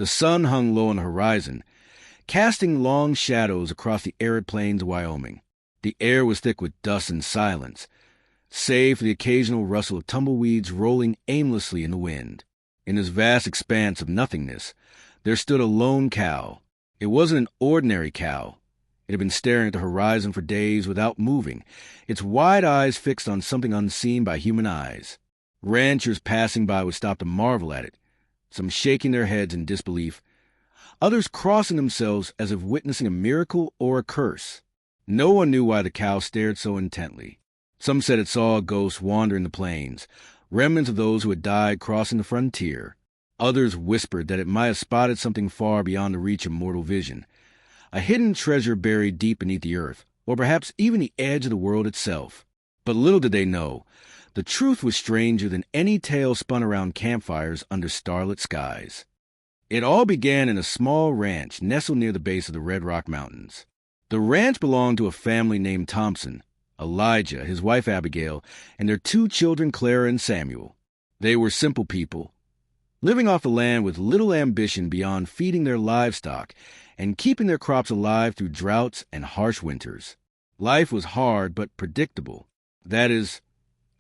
The sun hung low on the horizon, casting long shadows across the arid plains of Wyoming. The air was thick with dust and silence, save for the occasional rustle of tumbleweeds rolling aimlessly in the wind. In this vast expanse of nothingness, there stood a lone cow. It wasn't an ordinary cow. It had been staring at the horizon for days without moving, its wide eyes fixed on something unseen by human eyes. Ranchers passing by would stop to marvel at it, some shaking their heads in disbelief, others crossing themselves as if witnessing a miracle or a curse. No one knew why the cow stared so intently. Some said it saw a ghost wandering the plains, remnants of those who had died crossing the frontier. Others whispered that it might have spotted something far beyond the reach of mortal vision, a hidden treasure buried deep beneath the earth, or perhaps even the edge of the world itself. But little did they know, the truth was stranger than any tale spun around campfires under starlit skies. It all began in a small ranch nestled near the base of the Red Rock Mountains. The ranch belonged to a family named Thompson, Elijah, his wife Abigail, and their 2 children, Clara and Samuel. They were simple people, living off the land with little ambition beyond feeding their livestock and keeping their crops alive through droughts and harsh winters. Life was hard but predictable. That is,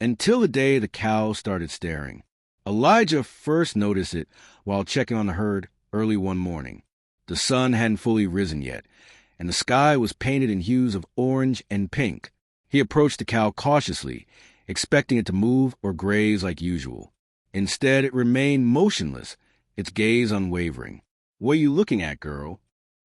until the day the cow started staring. Elijah first noticed it while checking on the herd early one morning. The sun hadn't fully risen yet, and the sky was painted in hues of orange and pink. He approached the cow cautiously, expecting it to move or graze like usual. Instead, it remained motionless, its gaze unwavering. "What are you looking at, girl?"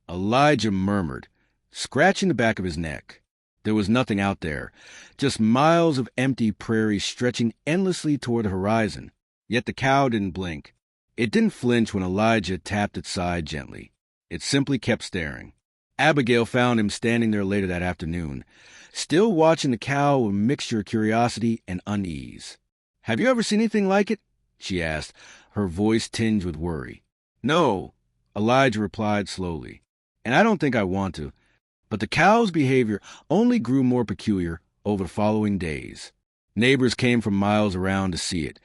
Elijah murmured, scratching the back of his neck. There was nothing out there, just miles of empty prairie stretching endlessly toward the horizon. Yet the cow didn't blink. It didn't flinch when Elijah tapped its side gently. It simply kept staring. Abigail found him standing there later that afternoon, still watching the cow with a mixture of curiosity and unease. "Have you ever seen anything like it?" she asked, her voice tinged with worry. "No," Elijah replied slowly, "and I don't think I want to." But the cow's behavior only grew more peculiar over the following days. Neighbors came from miles around to see it,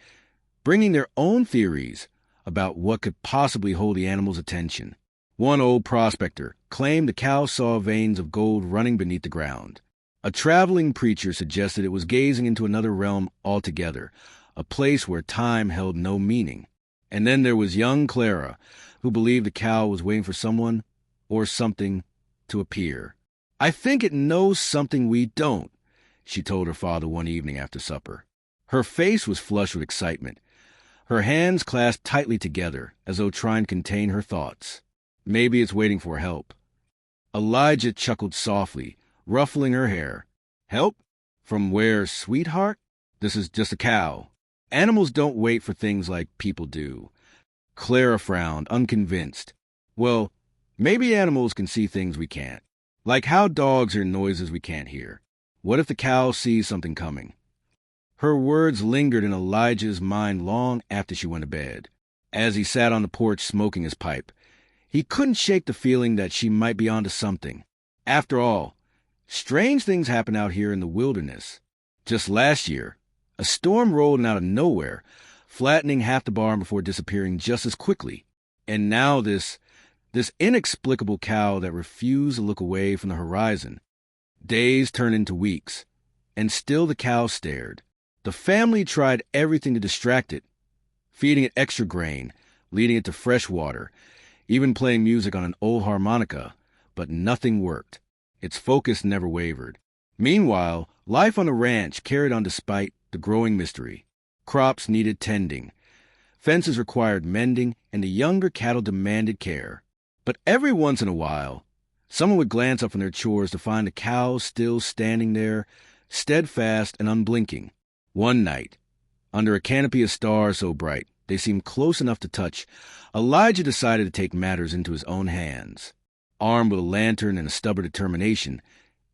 bringing their own theories about what could possibly hold the animal's attention. One old prospector claimed the cow saw veins of gold running beneath the ground. A traveling preacher suggested it was gazing into another realm altogether, a place where time held no meaning. And then there was young Clara, who believed the cow was waiting for someone or something to appear. "I think it knows something we don't," she told her father one evening after supper. Her face was flushed with excitement, her hands clasped tightly together as though trying to contain her thoughts. "Maybe it's waiting for help." Elijah chuckled softly, ruffling her hair. "Help? From where, sweetheart? This is just a cow. Animals don't wait for things like people do." Clara frowned, unconvinced. "Well, maybe animals can see things we can't. Like how dogs hear noises we can't hear. What if the cow sees something coming?" Her words lingered in Elijah's mind long after she went to bed. As he sat on the porch smoking his pipe, he couldn't shake the feeling that she might be onto something. After all, strange things happen out here in the wilderness. Just last year, a storm rolled in out of nowhere, flattening half the barn before disappearing just as quickly. And now this inexplicable cow that refused to look away from the horizon. Days turned into weeks, and still the cow stared. The family tried everything to distract it, feeding it extra grain, leading it to fresh water, even playing music on an old harmonica, but nothing worked. Its focus never wavered. Meanwhile, life on the ranch carried on despite the growing mystery. Crops needed tending, fences required mending, and the younger cattle demanded care. But every once in a while, someone would glance up from their chores to find the cow still standing there, steadfast and unblinking. One night, under a canopy of stars so bright they seemed close enough to touch, Elijah decided to take matters into his own hands. Armed with a lantern and a stubborn determination,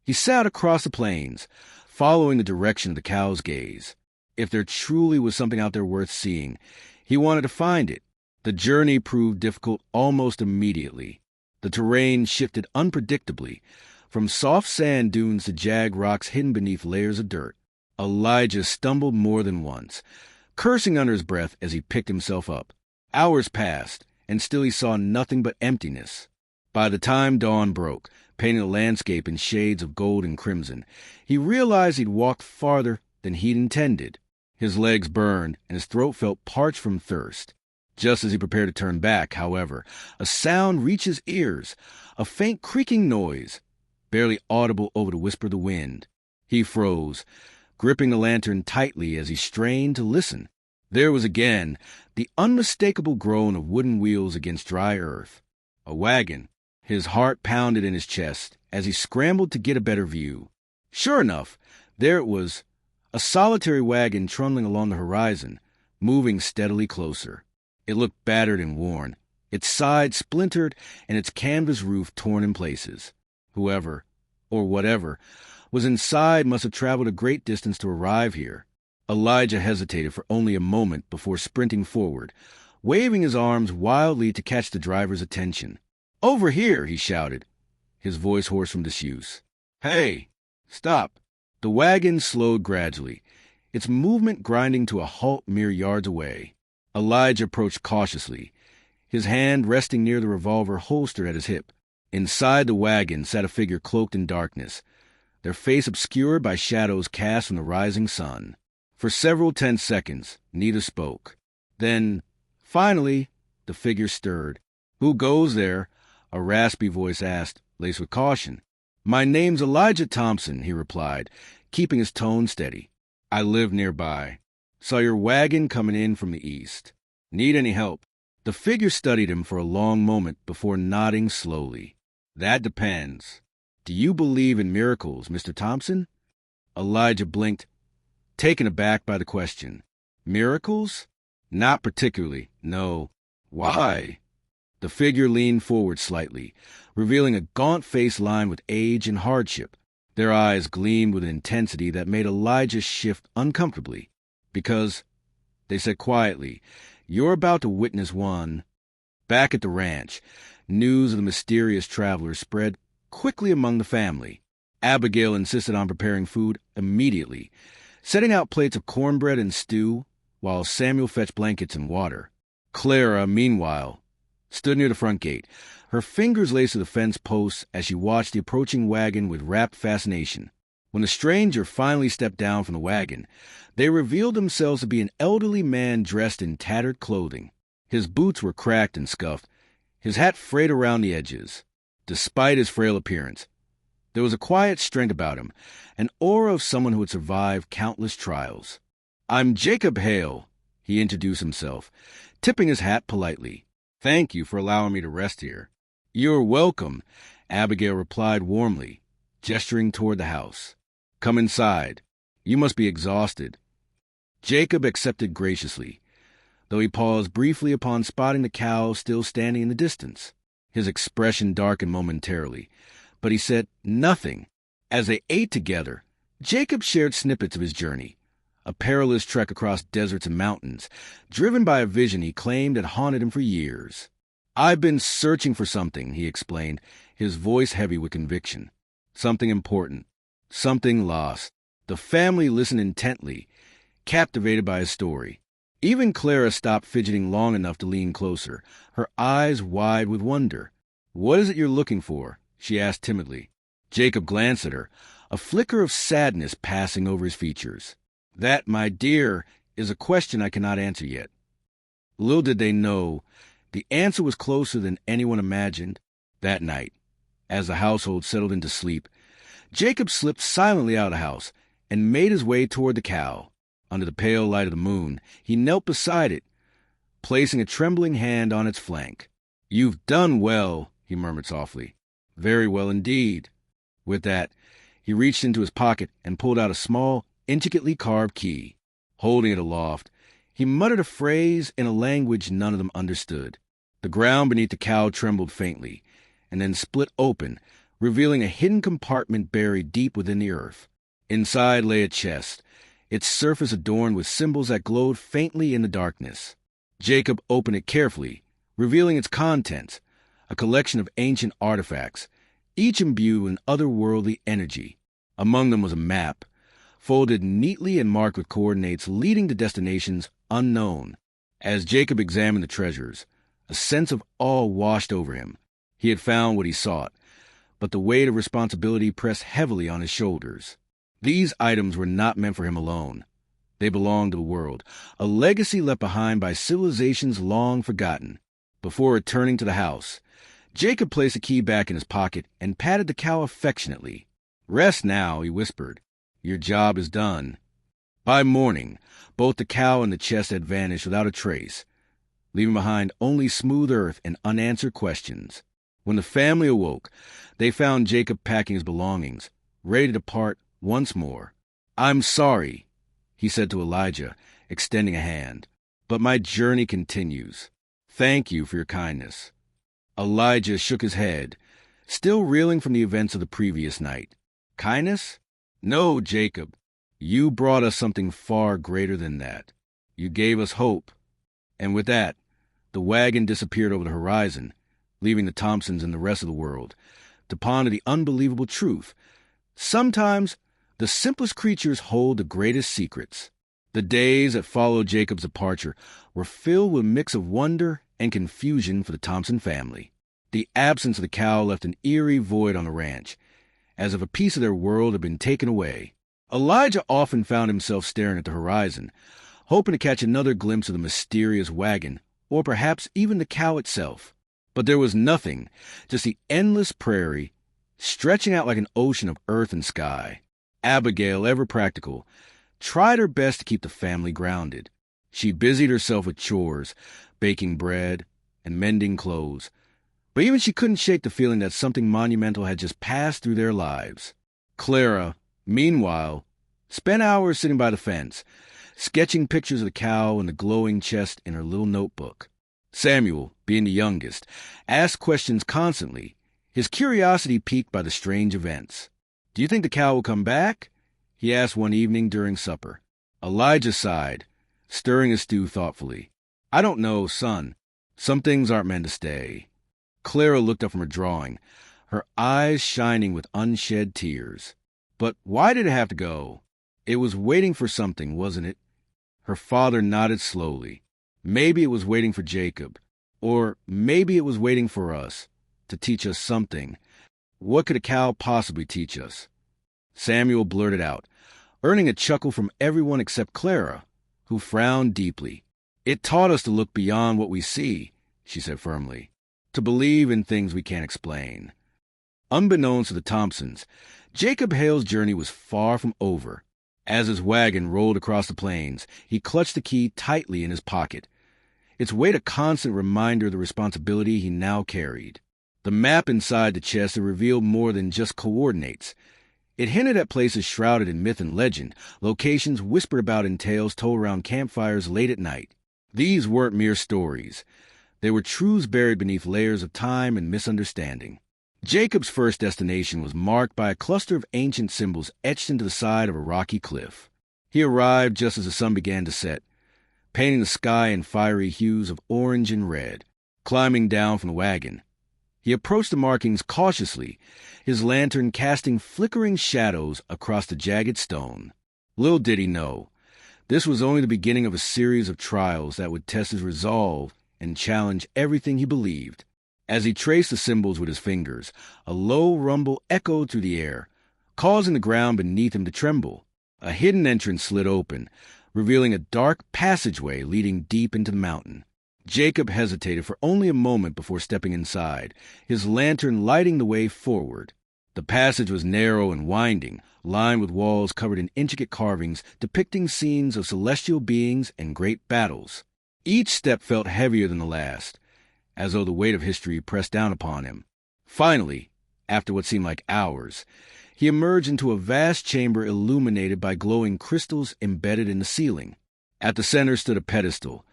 he set out across the plains, following the direction of the cow's gaze. If there truly was something out there worth seeing, he wanted to find it. The journey proved difficult almost immediately. The terrain shifted unpredictably, from soft sand dunes to jagged rocks hidden beneath layers of dirt. Elijah stumbled more than once, cursing under his breath as he picked himself up. Hours passed, and still he saw nothing but emptiness. By the time dawn broke, painting the landscape in shades of gold and crimson, he realized he'd walked farther than he'd intended. His legs burned, and his throat felt parched from thirst. Just as he prepared to turn back, however, a sound reached his ears, a faint creaking noise, barely audible over the whisper of the wind. He froze, gripping the lantern tightly as he strained to listen. There was again the unmistakable groan of wooden wheels against dry earth. A wagon. His heart pounded in his chest as he scrambled to get a better view. Sure enough, there it was, a solitary wagon trundling along the horizon, moving steadily closer. It looked battered and worn, its sides splintered and its canvas roof torn in places. Whoever, or whatever, was inside must have traveled a great distance to arrive here. Elijah hesitated for only a moment before sprinting forward, waving his arms wildly to catch the driver's attention. "Over here!" he shouted, his voice hoarse from disuse. "Hey! Stop!" The wagon slowed gradually, its movement grinding to a halt mere yards away. Elijah approached cautiously, his hand resting near the revolver holstered at his hip. Inside the wagon sat a figure cloaked in darkness, their face obscured by shadows cast from the rising sun. For several tense seconds, neither spoke. Then, finally, the figure stirred. "Who goes there?" a raspy voice asked, laced with caution. "My name's Elijah Thompson," he replied, keeping his tone steady. "I live nearby. Saw your wagon coming in from the east. Need any help?" The figure studied him for a long moment before nodding slowly. "That depends. Do you believe in miracles, Mr. Thompson?" Elijah blinked, taken aback by the question. "Miracles? Not particularly, no." "Why?" The figure leaned forward slightly, revealing a gaunt face lined with age and hardship. Their eyes gleamed with an intensity that made Elijah shift uncomfortably. "Because," they said quietly, "you're about to witness one." Back at the ranch, news of the mysterious traveler spread quickly among the family. Abigail insisted on preparing food immediately, setting out plates of cornbread and stew, while Samuel fetched blankets and water. Clara, meanwhile, stood near the front gate, her fingers laced to the fence posts as she watched the approaching wagon with rapt fascination. When the stranger finally stepped down from the wagon, they revealed themselves to be an elderly man dressed in tattered clothing. His boots were cracked and scuffed, his hat frayed around the edges. Despite his frail appearance, there was a quiet strength about him, an aura of someone who had survived countless trials. "I'm Jacob Hale," he introduced himself, tipping his hat politely. "Thank you for allowing me to rest here." "You're welcome," Abigail replied warmly, gesturing toward the house. "Come inside. You must be exhausted." Jacob accepted graciously, though he paused briefly upon spotting the cow still standing in the distance. His expression darkened momentarily, but he said nothing. As they ate together, Jacob shared snippets of his journey, a perilous trek across deserts and mountains, driven by a vision he claimed had haunted him for years. "I've been searching for something," he explained, his voice heavy with conviction. "Something important. Something lost." The family listened intently, captivated by his story. Even Clara stopped fidgeting long enough to lean closer, her eyes wide with wonder. "What is it you're looking for?" she asked timidly. Jacob glanced at her, a flicker of sadness passing over his features. "That, my dear, is a question I cannot answer yet." Little did they know, the answer was closer than anyone imagined. That night, as the household settled into sleep, Jacob slipped silently out of the house and made his way toward the cow. Under the pale light of the moon, he knelt beside it, placing a trembling hand on its flank. "You've done well," he murmured softly. "Very well indeed." With that, he reached into his pocket and pulled out a small, intricately carved key. Holding it aloft, he muttered a phrase in a language none of them understood. The ground beneath the cow trembled faintly, and then split open, revealing a hidden compartment buried deep within the earth. Inside lay a chest, its surface adorned with symbols that glowed faintly in the darkness. Jacob opened it carefully, revealing its contents, a collection of ancient artifacts, each imbued with an otherworldly energy. Among them was a map, folded neatly and marked with coordinates leading to destinations unknown. As Jacob examined the treasures, A sense of awe washed over him. He had found what he sought, but the weight of responsibility pressed heavily on his shoulders. These items were not meant for him alone. They belonged to the world, a legacy left behind by civilizations long forgotten. Before returning to the house, Jacob placed the key back in his pocket and patted the cow affectionately. "Rest now," he whispered. "Your job is done." By morning, both the cow and the chest had vanished without a trace, leaving behind only smooth earth and unanswered questions. When the family awoke, they found Jacob packing his belongings, ready to depart once more. "I'm sorry," he said to Elijah, extending a hand, "but my journey continues. Thank you for your kindness." Elijah shook his head, still reeling from the events of the previous night. "Kindness? No, Jacob. You brought us something far greater than that. You gave us hope." And with that, the wagon disappeared over the horizon, leaving the Thompsons and the rest of the world to ponder the unbelievable truth. Sometimes the simplest creatures hold the greatest secrets. The days that followed Jacob's departure were filled with a mix of wonder and confusion for the Thompson family. The absence of the cow left an eerie void on the ranch, as if a piece of their world had been taken away. Elijah often found himself staring at the horizon, hoping to catch another glimpse of the mysterious wagon, or perhaps even the cow itself. But there was nothing, just the endless prairie, stretching out like an ocean of earth and sky. Abigail, ever practical, tried her best to keep the family grounded. She busied herself with chores, baking bread, and mending clothes. But even she couldn't shake the feeling that something monumental had just passed through their lives. Clara, meanwhile, spent hours sitting by the fence, sketching pictures of the cow and the glowing chest in her little notebook. Samuel, being the youngest, asked questions constantly, his curiosity piqued by the strange events. "Do you think the cow will come back?" he asked one evening during supper. Elijah sighed, stirring his stew thoughtfully. "I don't know, son. Some things aren't meant to stay." Clara looked up from her drawing, her eyes shining with unshed tears. "But why did it have to go? It was waiting for something, wasn't it?" Her father nodded slowly. "Maybe it was waiting for Jacob. Or maybe it was waiting for us, to teach us something. What could a cow possibly teach us?" Samuel blurted out, earning a chuckle from everyone except Clara, who frowned deeply. "It taught us to look beyond what we see," she said firmly, "to believe in things we can't explain." Unbeknownst to the Thompsons, Jacob Hale's journey was far from over. As his wagon rolled across the plains, he clutched the key tightly in his pocket, its weight a constant reminder of the responsibility he now carried. The map inside the chest had revealed more than just coordinates. It hinted at places shrouded in myth and legend, locations whispered about in tales told around campfires late at night. These weren't mere stories. They were truths buried beneath layers of time and misunderstanding. Jacob's first destination was marked by a cluster of ancient symbols etched into the side of a rocky cliff. He arrived just as the sun began to set, painting the sky in fiery hues of orange and red. Climbing down from the wagon, he approached the markings cautiously, his lantern casting flickering shadows across the jagged stone. Little did he know, this was only the beginning of a series of trials that would test his resolve and challenge everything he believed. As he traced the symbols with his fingers, a low rumble echoed through the air, causing the ground beneath him to tremble. A hidden entrance slid open, revealing a dark passageway leading deep into the mountain. Jacob hesitated for only a moment before stepping inside, his lantern lighting the way forward. The passage was narrow and winding, lined with walls covered in intricate carvings depicting scenes of celestial beings and great battles. Each step felt heavier than the last, as though the weight of history pressed down upon him. Finally, after what seemed like hours, he emerged into a vast chamber illuminated by glowing crystals embedded in the ceiling. At the center stood a pedestal,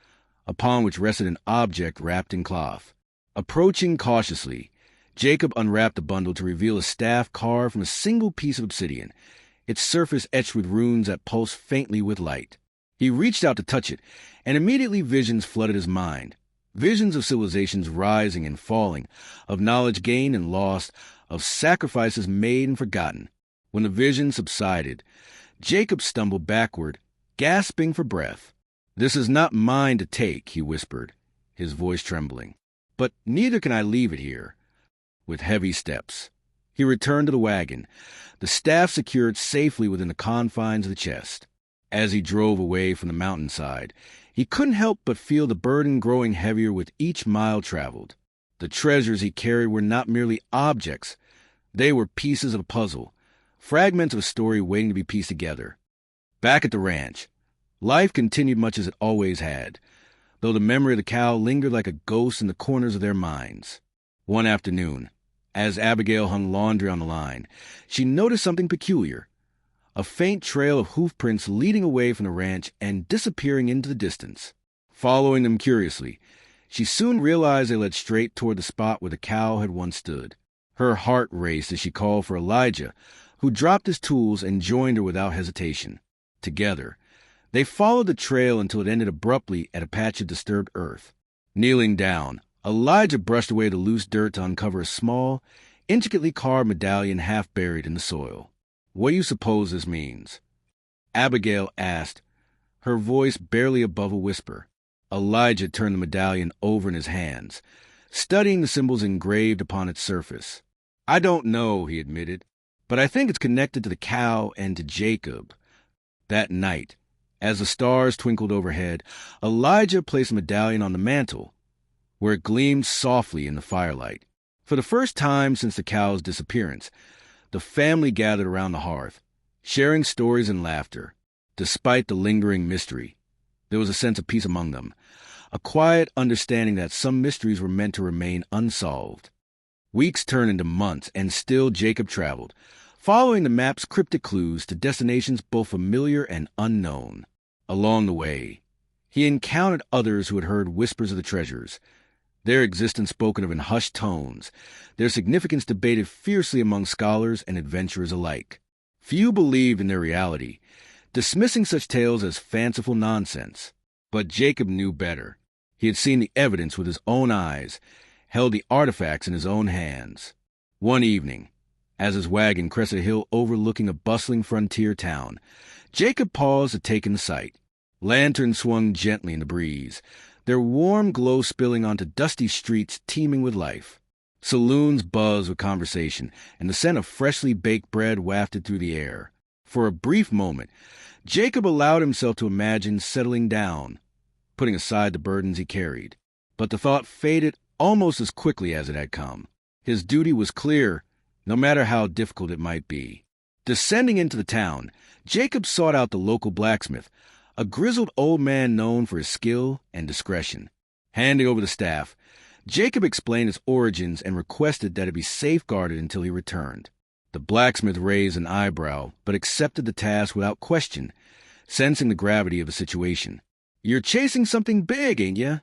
upon which rested an object wrapped in cloth. Approaching cautiously, Jacob unwrapped the bundle to reveal a staff carved from a single piece of obsidian, its surface etched with runes that pulsed faintly with light. He reached out to touch it, and immediately visions flooded his mind. Visions of civilizations rising and falling, of knowledge gained and lost, of sacrifices made and forgotten. When the vision subsided, Jacob stumbled backward, gasping for breath. "This is not mine to take," he whispered, his voice trembling. but neither can I leave it here. With heavy steps, he returned to the wagon, the staff secured safely within the confines of the chest. As he drove away from the mountainside, he couldn't help but feel the burden growing heavier with each mile traveled. The treasures he carried were not merely objects. They were pieces of a puzzle, fragments of a story waiting to be pieced together. Back at the ranch, life continued much as it always had, though the memory of the cow lingered like a ghost in the corners of their minds. One afternoon, as Abigail hung laundry on the line, she noticed something peculiar. A faint trail of hoof prints leading away from the ranch and disappearing into the distance. Following them curiously, she soon realized they led straight toward the spot where the cow had once stood. Her heart raced as she called for Elijah, who dropped his tools and joined her without hesitation. Together, they followed the trail until it ended abruptly at a patch of disturbed earth. Kneeling down, Elijah brushed away the loose dirt to uncover a small, intricately carved medallion half buried in the soil. "What do you suppose this means?" Abigail asked, her voice barely above a whisper. Elijah turned the medallion over in his hands, studying the symbols engraved upon its surface. "I don't know," he admitted, "but I think it's connected to the cow and to Jacob." That night, as the stars twinkled overhead, Elijah placed the medallion on the mantel, where it gleamed softly in the firelight. For the first time since the cow's disappearance, the family gathered around the hearth, sharing stories and laughter. Despite the lingering mystery, there was a sense of peace among them, a quiet understanding that some mysteries were meant to remain unsolved. Weeks turned into months, and still Jacob traveled, following the map's cryptic clues to destinations both familiar and unknown. Along the way, he encountered others who had heard whispers of the treasures, their existence spoken of in hushed tones, their significance debated fiercely among scholars and adventurers alike. Few believed in their reality, dismissing such tales as fanciful nonsense. But Jacob knew better. He had seen the evidence with his own eyes, held the artifacts in his own hands. One evening, as his wagon crested a hill overlooking a bustling frontier town, Jacob paused to take in the sight. Lanterns swung gently in the breeze, their warm glow spilling onto dusty streets teeming with life. Saloons buzzed with conversation, and the scent of freshly baked bread wafted through the air. For a brief moment, Jacob allowed himself to imagine settling down, putting aside the burdens he carried. But the thought faded almost as quickly as it had come. His duty was clear, no matter how difficult it might be. Descending into the town, Jacob sought out the local blacksmith, a grizzled old man known for his skill and discretion. Handing over the staff, Jacob explained its origins and requested that it be safeguarded until he returned. The blacksmith raised an eyebrow, but accepted the task without question, sensing the gravity of the situation. "You're chasing something big, ain't ya?"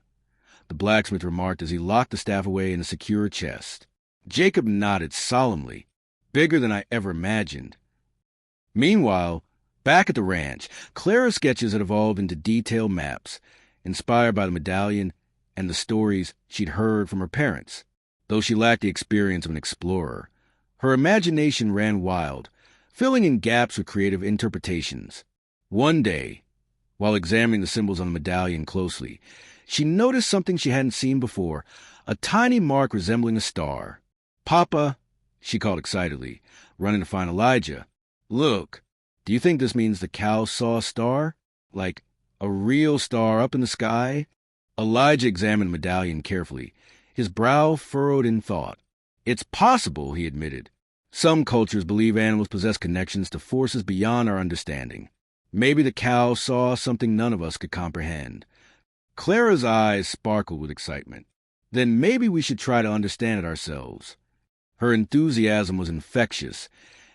the blacksmith remarked as he locked the staff away in a secure chest. Jacob nodded solemnly. "Bigger than I ever imagined." Meanwhile, back at the ranch, Clara's sketches had evolved into detailed maps, inspired by the medallion and the stories she'd heard from her parents. Though she lacked the experience of an explorer, her imagination ran wild, filling in gaps with creative interpretations. One day, while examining the symbols on the medallion closely, she noticed something she hadn't seen before, a tiny mark resembling a star. "Papa," she called excitedly, running to find Elijah. "Look, do you think this means the cow saw a star? Like a real star up in the sky?" Elijah examined the medallion carefully, his brow furrowed in thought. "It's possible," he admitted. "Some cultures believe animals possess connections to forces beyond our understanding. Maybe the cow saw something none of us could comprehend." Clara's eyes sparkled with excitement. "Then maybe we should try to understand it ourselves." Her enthusiasm was infectious,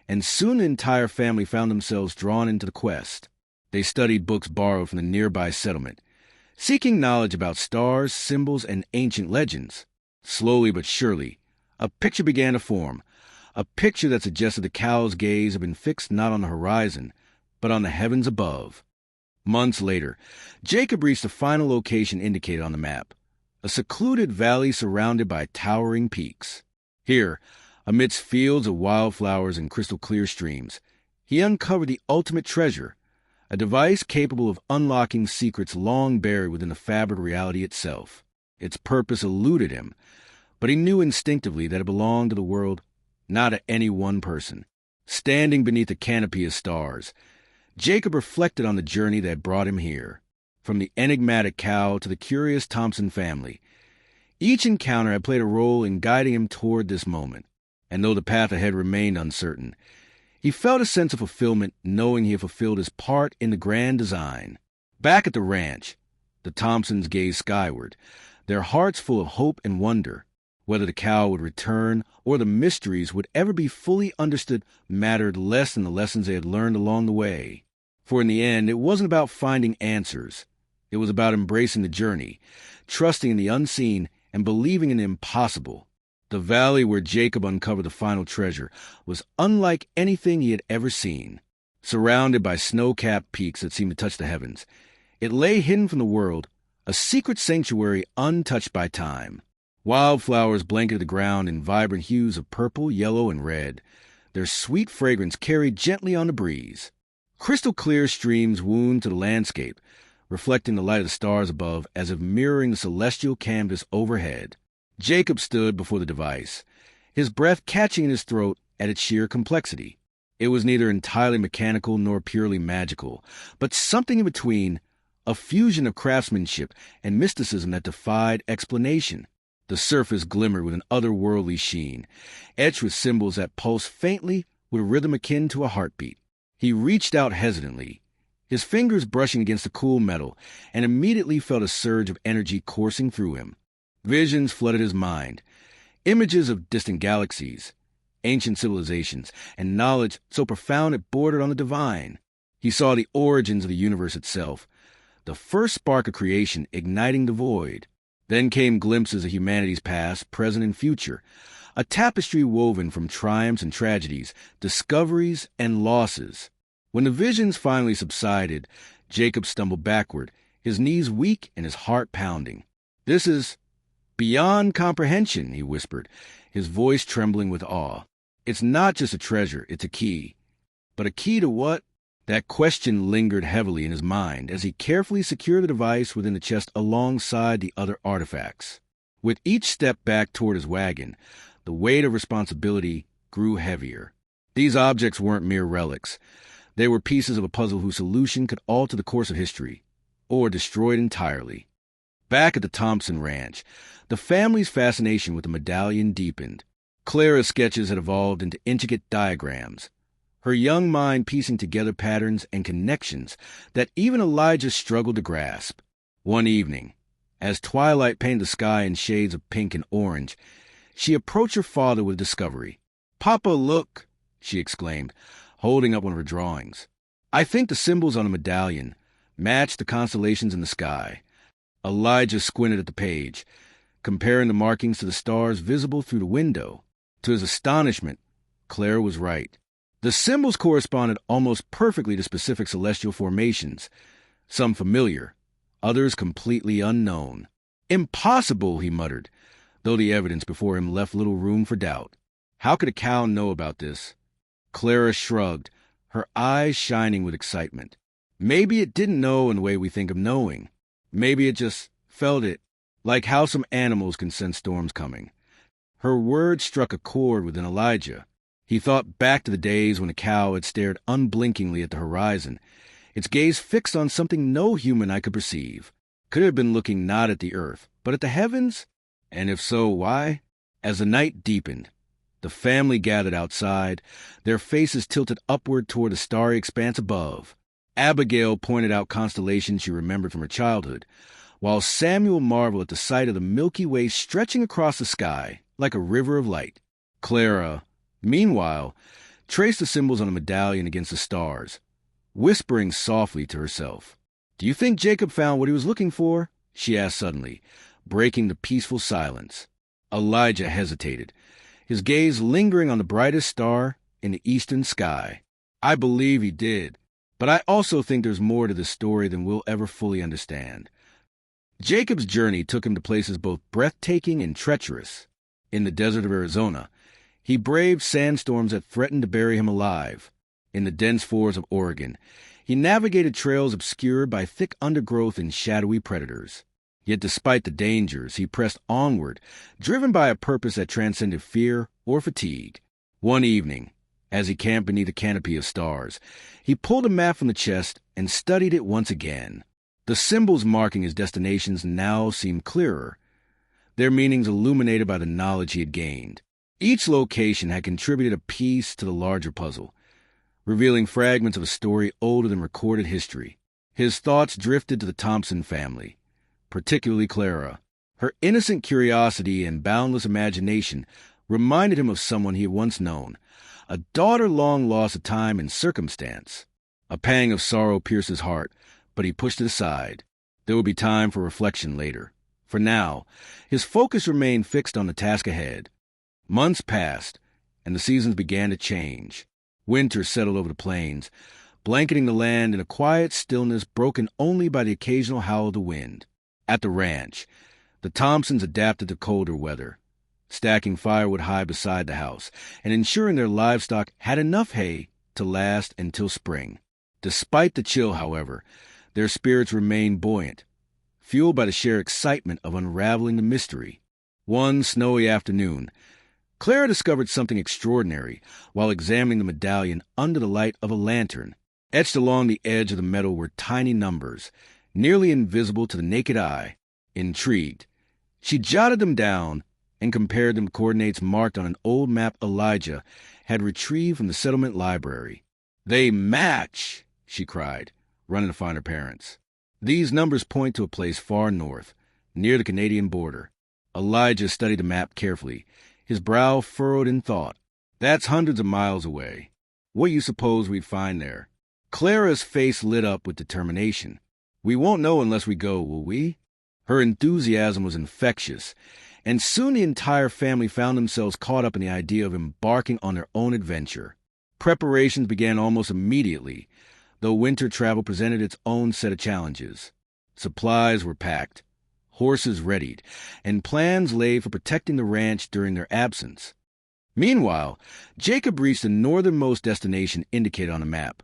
and soon the entire family found themselves drawn into the quest. They studied books borrowed from the nearby settlement, seeking knowledge about stars, symbols, and ancient legends. Slowly but surely, a picture began to form, a picture that suggested the cow's gaze had been fixed not on the horizon, but on the heavens above. Months later, Jacob reached the final location indicated on the map, a secluded valley surrounded by towering peaks. Here, amidst fields of wildflowers and crystal-clear streams, he uncovered the ultimate treasure, a device capable of unlocking secrets long buried within the fabric of reality itself. Its purpose eluded him, but he knew instinctively that it belonged to the world, not to any one person. Standing beneath a canopy of stars, Jacob reflected on the journey that brought him here, from the enigmatic cow to the curious Thompson family. Each encounter had played a role in guiding him toward this moment, and though the path ahead remained uncertain, he felt a sense of fulfillment knowing he had fulfilled his part in the grand design. Back at the ranch, the Thompsons gazed skyward, their hearts full of hope and wonder. Whether the cow would return or the mysteries would ever be fully understood mattered less than the lessons they had learned along the way. For in the end, it wasn't about finding answers. It was about embracing the journey, trusting in the unseen, and believing in the impossible. The valley where Jacob uncovered the final treasure was unlike anything he had ever seen. Surrounded by snow-capped peaks that seemed to touch the heavens, it lay hidden from the world, a secret sanctuary untouched by time. Wildflowers blanketed the ground in vibrant hues of purple, yellow, and red, their sweet fragrance carried gently on the breeze. Crystal-clear streams wound to the landscape, reflecting the light of the stars above as if mirroring the celestial canvas overhead. Jacob stood before the device, his breath catching in his throat at its sheer complexity. It was neither entirely mechanical nor purely magical, but something in between, a fusion of craftsmanship and mysticism that defied explanation. The surface glimmered with an otherworldly sheen, etched with symbols that pulsed faintly with a rhythm akin to a heartbeat. He reached out hesitantly, his fingers brushing against the cool metal, and immediately felt a surge of energy coursing through him. Visions flooded his mind, images of distant galaxies, ancient civilizations, and knowledge so profound it bordered on the divine. He saw the origins of the universe itself, the first spark of creation igniting the void. Then came glimpses of humanity's past, present, and future, a tapestry woven from triumphs and tragedies, discoveries and losses. When the visions finally subsided, Jacob stumbled backward, his knees weak and his heart pounding. "This is beyond comprehension," he whispered, his voice trembling with awe. "It's not just a treasure, it's a key. But a key to what?" That question lingered heavily in his mind as he carefully secured the device within the chest alongside the other artifacts. With each step back toward his wagon, the weight of responsibility grew heavier. These objects weren't mere relics. They were pieces of a puzzle whose solution could alter the course of history, or destroy it entirely. Back at the Thompson ranch, the family's fascination with the medallion deepened. Clara's sketches had evolved into intricate diagrams, her young mind piecing together patterns and connections that even Elijah struggled to grasp. One evening, as twilight painted the sky in shades of pink and orange, she approached her father with a discovery. "Papa, look!" she exclaimed, holding up one of her drawings. "I think the symbols on the medallion match the constellations in the sky." Elijah squinted at the page, comparing the markings to the stars visible through the window. To his astonishment, Clara was right. The symbols corresponded almost perfectly to specific celestial formations, some familiar, others completely unknown. "Impossible," he muttered, though the evidence before him left little room for doubt. How could a cow know about this? Clara shrugged, her eyes shining with excitement. Maybe it didn't know in the way we think of knowing. Maybe it just felt it, like how some animals can sense storms coming. Her words struck a chord within Elijah. He thought back to the days when a cow had stared unblinkingly at the horizon, its gaze fixed on something no human eye could perceive. Could it have been looking not at the earth, but at the heavens? And if so, why? As the night deepened, the family gathered outside, their faces tilted upward toward the starry expanse above. Abigail pointed out constellations she remembered from her childhood, while Samuel marveled at the sight of the Milky Way stretching across the sky like a river of light. Clara, meanwhile, traced the symbols on the medallion against the stars, whispering softly to herself. "Do you think Jacob found what he was looking for?" she asked suddenly, breaking the peaceful silence. Elijah hesitated, his gaze lingering on the brightest star in the eastern sky. "I believe he did, but I also think there's more to this story than we'll ever fully understand." Jacob's journey took him to places both breathtaking and treacherous. In the desert of Arizona, he braved sandstorms that threatened to bury him alive. In the dense forests of Oregon, he navigated trails obscured by thick undergrowth and shadowy predators. Yet despite the dangers, he pressed onward, driven by a purpose that transcended fear or fatigue. One evening, as he camped beneath a canopy of stars, he pulled a map from the chest and studied it once again. The symbols marking his destinations now seemed clearer, their meanings illuminated by the knowledge he had gained. Each location had contributed a piece to the larger puzzle, revealing fragments of a story older than recorded history. His thoughts drifted to the Thompson family, particularly Clara. Her innocent curiosity and boundless imagination reminded him of someone he had once known, a daughter long lost to time and circumstance. A pang of sorrow pierced his heart, but he pushed it aside. There would be time for reflection later. For now, his focus remained fixed on the task ahead. Months passed, and the seasons began to change. Winter settled over the plains, blanketing the land in a quiet stillness broken only by the occasional howl of the wind. At the ranch, the Thompsons adapted to colder weather, stacking firewood high beside the house and ensuring their livestock had enough hay to last until spring. Despite the chill, however, their spirits remained buoyant, fueled by the sheer excitement of unraveling the mystery. One snowy afternoon, Clara discovered something extraordinary while examining the medallion under the light of a lantern. Etched along the edge of the metal were tiny numbers, nearly invisible to the naked eye. Intrigued, she jotted them down and compared them to coordinates marked on an old map Elijah had retrieved from the settlement library. "They match!" she cried, running to find her parents. "These numbers point to a place far north, near the Canadian border." Elijah studied the map carefully, his brow furrowed in thought. "That's hundreds of miles away. What do you suppose we'd find there?" Clara's face lit up with determination. "We won't know unless we go, will we?" Her enthusiasm was infectious, and soon the entire family found themselves caught up in the idea of embarking on their own adventure. Preparations began almost immediately, though winter travel presented its own set of challenges. Supplies were packed, horses readied, and plans laid for protecting the ranch during their absence. Meanwhile, Jacob reached the northernmost destination indicated on the map,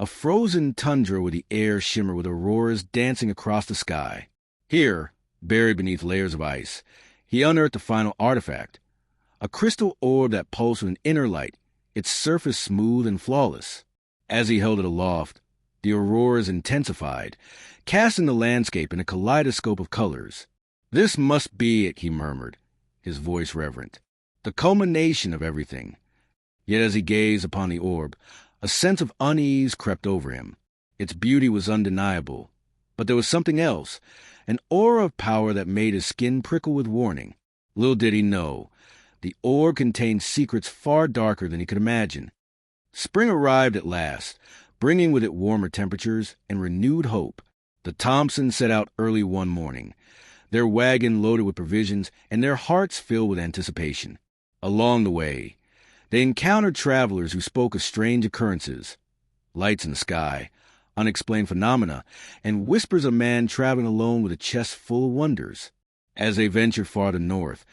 a frozen tundra where the air shimmered with auroras dancing across the sky. Here, buried beneath layers of ice, he unearthed the final artifact, a crystal orb that pulsed with an inner light, its surface smooth and flawless. As he held it aloft, the auroras intensified, casting the landscape in a kaleidoscope of colors. "This must be it," he murmured, his voice reverent. "The culmination of everything." Yet as he gazed upon the orb, a sense of unease crept over him. Its beauty was undeniable, but there was something else, an aura of power that made his skin prickle with warning. Little did he know, the orb contained secrets far darker than he could imagine. Spring arrived at last, bringing with it warmer temperatures and renewed hope. The Thompsons set out early one morning, their wagon loaded with provisions and their hearts filled with anticipation. Along the way, they encountered travelers who spoke of strange occurrences, lights in the sky, unexplained phenomena, and whispers of man traveling alone with a chest full of wonders. As they ventured farther north,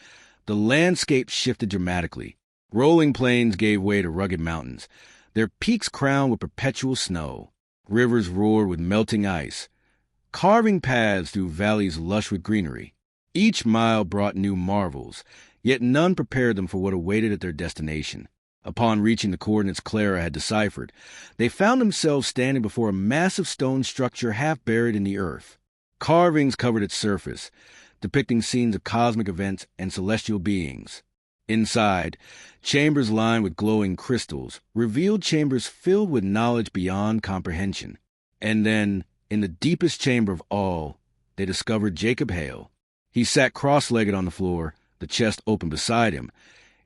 the landscape shifted dramatically. Rolling plains gave way to rugged mountains, their peaks crowned with perpetual snow. Rivers roared with melting ice, carving paths through valleys lush with greenery. Each mile brought new marvels, yet none prepared them for what awaited at their destination. Upon reaching the coordinates Clara had deciphered, they found themselves standing before a massive stone structure half buried in the earth. Carvings covered its surface, depicting scenes of cosmic events and celestial beings. Inside, chambers lined with glowing crystals revealed chambers filled with knowledge beyond comprehension. And then, in the deepest chamber of all, they discovered Jacob Hale. He sat cross-legged on the floor, the chest open beside him,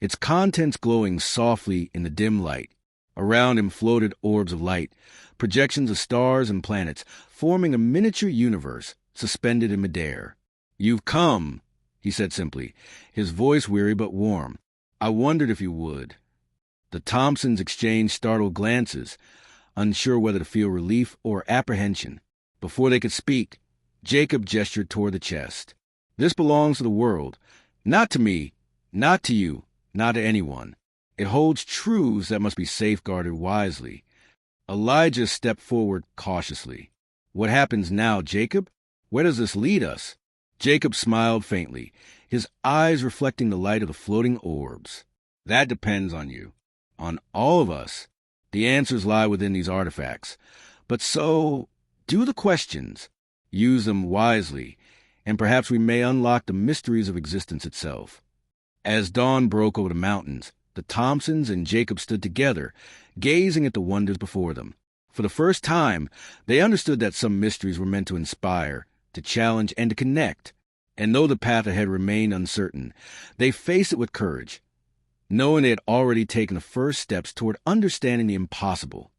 its contents glowing softly in the dim light. Around him floated orbs of light, projections of stars and planets, forming a miniature universe suspended in midair. "You've come," he said simply, his voice weary but warm. "I wondered if you would." The Thompsons exchanged startled glances, unsure whether to feel relief or apprehension. Before they could speak, Jacob gestured toward the chest. "This belongs to the world, not to me, not to you, not to anyone. It holds truths that must be safeguarded wisely." Elijah stepped forward cautiously. "What happens now, Jacob? Where does this lead us?" Jacob smiled faintly, his eyes reflecting the light of the floating orbs. That depends on you. On all of us. The answers lie within these artifacts. But so, do the questions. Use them wisely, and perhaps we may unlock the mysteries of existence itself. As dawn broke over the mountains, the Thompsons and Jacob stood together, gazing at the wonders before them. For the first time, they understood that some mysteries were meant to inspire, to challenge, and to connect. And though the path ahead remained uncertain, they faced it with courage, knowing they had already taken the first steps toward understanding the impossible.